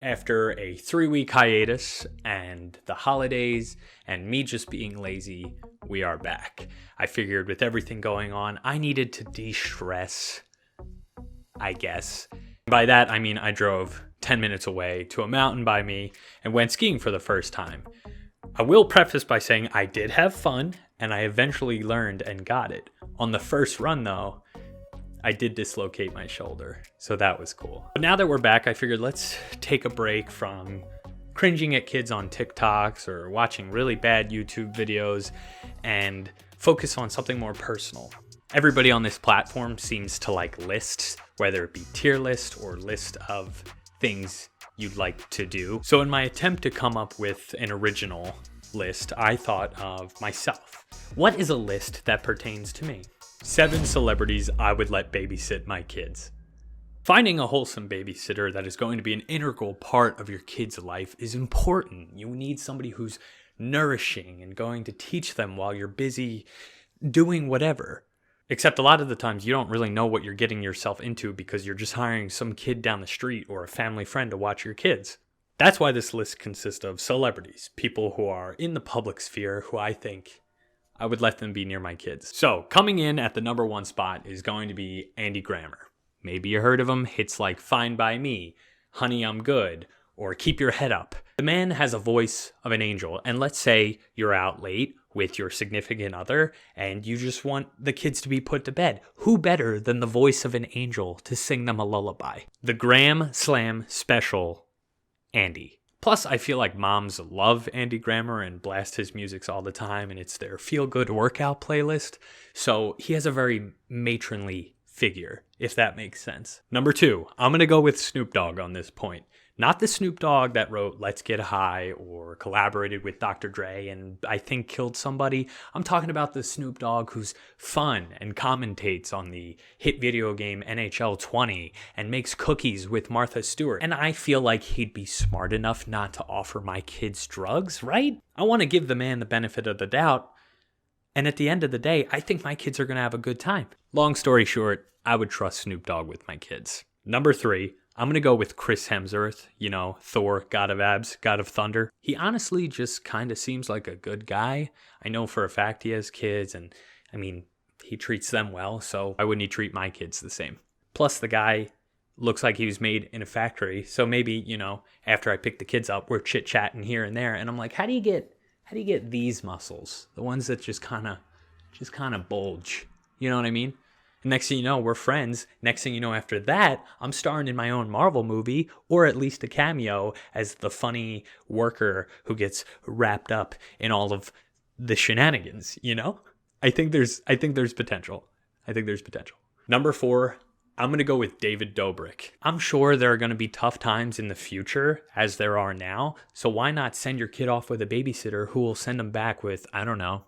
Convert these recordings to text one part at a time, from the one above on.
After a 3-week hiatus and the holidays and me just being lazy, we are back. I figured with everything going on, I needed to de-stress, I guess. By that, I mean I drove 10 minutes away to a mountain by me and went skiing for the first time. I will preface by saying I did have fun and I eventually learned and got it. On the first run though, I did dislocate my shoulder, so that was cool. But now that we're back, I figured let's take a break from cringing at kids on TikToks or watching really bad YouTube videos and focus on something more personal. Everybody on this platform seems to like lists, whether it be tier list or list of things you'd like to do. So in my attempt to come up with an original list, I thought of myself. What is a list that pertains to me? 7 celebrities I would let babysit my kids. Finding a wholesome babysitter that is going to be an integral part of your kid's life is important. You need somebody who's nourishing and going to teach them while you're busy doing whatever. Except a lot of the times you don't really know what you're getting yourself into because you're just hiring some kid down the street or a family friend to watch your kids. That's why this list consists of celebrities, people who are in the public sphere who I think I would let them be near my kids. So coming in at the number 1 spot is going to be Andy Grammer. Maybe you heard of him, hits like Fine by Me, Honey I'm Good, or Keep Your Head Up. The man has a voice of an angel, and let's say you're out late with your significant other and you just want the kids to be put to bed. Who better than the voice of an angel to sing them a lullaby? The Gram Slam Special, Andy. Plus, I feel like moms love Andy Grammer and blast his music all the time, and it's their feel-good workout playlist. So he has a very matronly figure, if that makes sense. Number 2, I'm going to go with Snoop Dogg on this point. Not the Snoop Dogg that wrote Let's Get High or collaborated with Dr. Dre and I think killed somebody. I'm talking about the Snoop Dogg who's fun and commentates on the hit video game NHL 20 and makes cookies with Martha Stewart. And I feel like he'd be smart enough not to offer my kids drugs, right? I want to give the man the benefit of the doubt. And at the end of the day, I think my kids are going to have a good time. Long story short, I would trust Snoop Dogg with my kids. Number 3. I'm going to go with Chris Hemsworth, Thor, God of Abs, God of Thunder. He honestly just kind of seems like a good guy. I know for a fact he has kids and, he treats them well, so why wouldn't he treat my kids the same? Plus, the guy looks like he was made in a factory, so maybe, after I pick the kids up, we're chit-chatting here and there, and I'm like, how do you get these muscles? The ones that just kind of bulge. You know what I mean? And next thing you know, we're friends. Next thing you know, after that, I'm starring in my own Marvel movie, or at least a cameo as the funny worker who gets wrapped up in all of the shenanigans, I think there's potential. Number 4, I'm going to go with David Dobrik. I'm sure there are going to be tough times in the future, as there are now, so why not send your kid off with a babysitter who will send them back with, I don't know,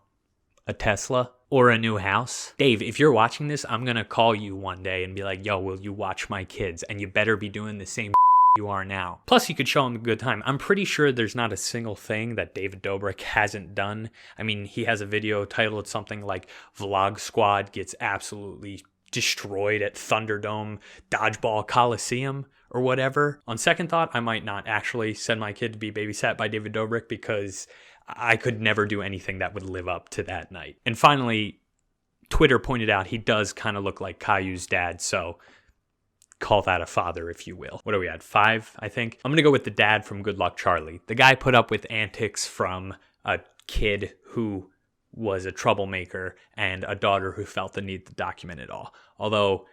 a Tesla? Or a new house. Dave, if you're watching this, I'm going to call you one day and be like, yo, will you watch my kids? And you better be doing the same you are now. Plus, you could show them a good time. I'm pretty sure there's not a single thing that David Dobrik hasn't done. He has a video titled something like Vlog Squad gets absolutely destroyed at Thunderdome Dodgeball Coliseum or whatever. On second thought, I might not actually send my kid to be babysat by David Dobrik because I could never do anything that would live up to that night. And finally, Twitter pointed out he does kind of look like Caillou's dad, so call that a father, if you will. What are we at? 5, I think? I'm going to go with the dad from Good Luck Charlie. The guy put up with antics from a kid who was a troublemaker and a daughter who felt the need to document it all. Although,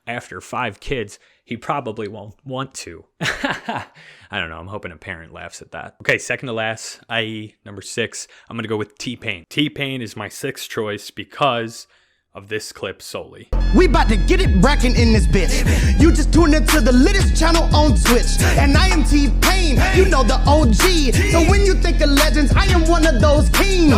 after 5 kids, he probably won't want to. I don't know. I'm hoping a parent laughs at that. Okay, second to last, i.e. number 6, I'm going to go with tpain. tpain is my 6th choice because of this clip solely. We about to get it brackin' in this bitch. You just tuned into the littest channel on Twitch. And I am tpain, the OG. So when you think of legends, I am one of those kings.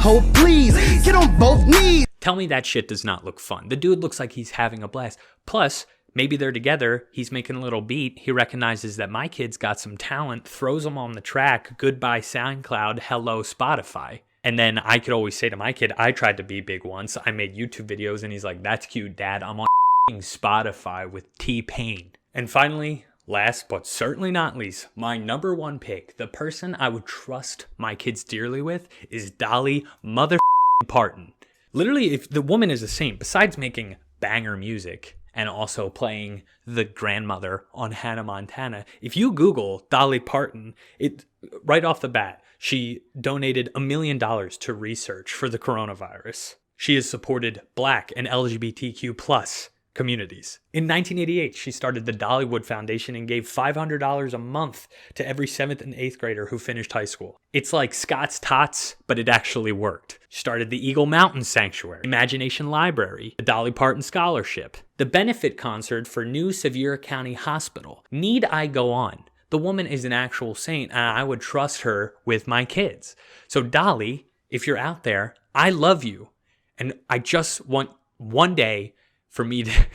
Oh, please, get on both knees. Tell me that shit does not look fun. The dude looks like he's having a blast. Plus, maybe they're together, he's making a little beat, he recognizes that my kid's got some talent, throws them on the track, goodbye SoundCloud, hello Spotify. And then I could always say to my kid, I tried to be big once, I made YouTube videos, and he's like, that's cute, Dad, I'm on Spotify with tpain. And finally, Last but certainly not least, my number one pick, the person I would trust my kids dearly with, is Dolly mother Parton. Literally, if the woman is a saint, besides making banger music and also playing the grandmother on Hannah Montana, if you Google Dolly Parton, it right off the bat, she donated $1 million to research for the coronavirus. She has supported Black and LGBTQ plus communities. In 1988, she started the Dollywood Foundation and gave $500 a month to every 7th and 8th grader who finished high school. It's like Scott's Tots, but it actually worked. She started the Eagle Mountain Sanctuary, Imagination Library, the Dolly Parton Scholarship, the benefit concert for New Sevier County Hospital. Need I go on? The woman is an actual saint, and I would trust her with my kids. So Dolly, if you're out there, I love you. And I just want one day for me to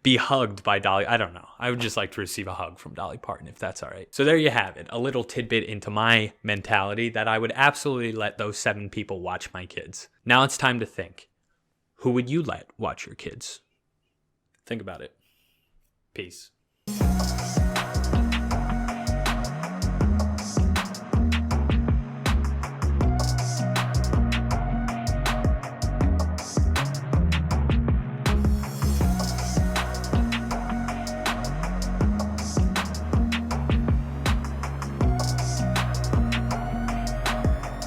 be hugged by Dolly. I don't know. I would just like to receive a hug from Dolly Parton, if that's all right. So there you have it. A little tidbit into my mentality that I would absolutely let those 7 people watch my kids. Now it's time to think. Who would you let watch your kids? Think about it. Peace.